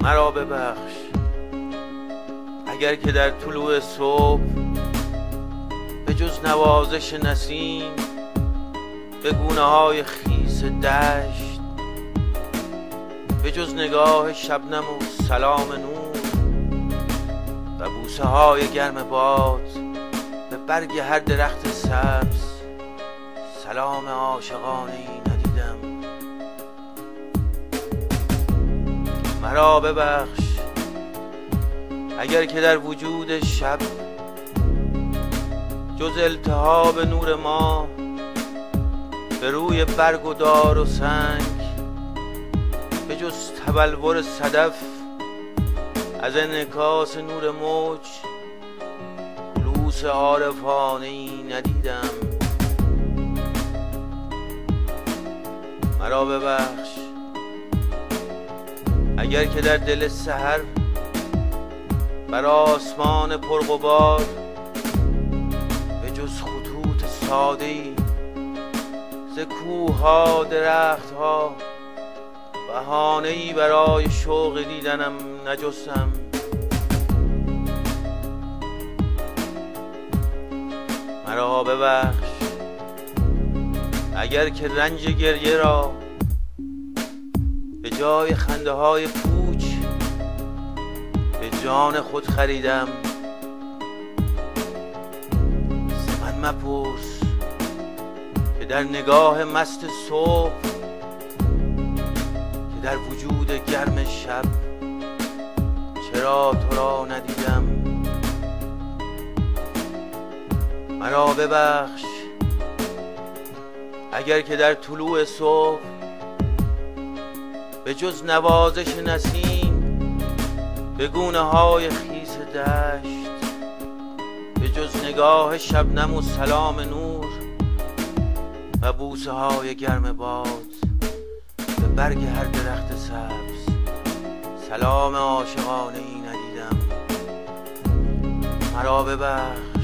مرا ببخش اگر که در طلوع صبح به جز نوازش نسیم به گونه های خیس دشت، به جز نگاه شبنم و سلام نور و بوسه های گرم باد به برگ هر درخت سبز سلام عاشقانه ای ندیدم. مرا ببخش اگر که در وجود شب جز التهاب نور ما به روی برگ و دار و سنگ، به جز تبلور صدف از انعکاس نور موج خلوص عارفانه ای ندیدم. مرا ببخش اگر که در دل سحر بر آسمان پرغبار به جز خطوط ساده‌ای ز کوه‌ها درخت‌ها بهانه‌ای برای شوق دیدنم نجستم. مرا ببخش اگر که رنج گریه را به جای خنده های پوچ به جان خود خریدم. ز من مپرس که در نگاه مست صبح که در وجود گرم شب چرا تو را ندیدم. مرا ببخش اگر که در طلوع صبح به جز نوازش نسیم به گونه های خیس دشت، به جز نگاه شبنم و سلام نور و بوسه های گرم باد به برگ هر درخت سبز سلام عاشقانه ای ندیدم. مرا ببخش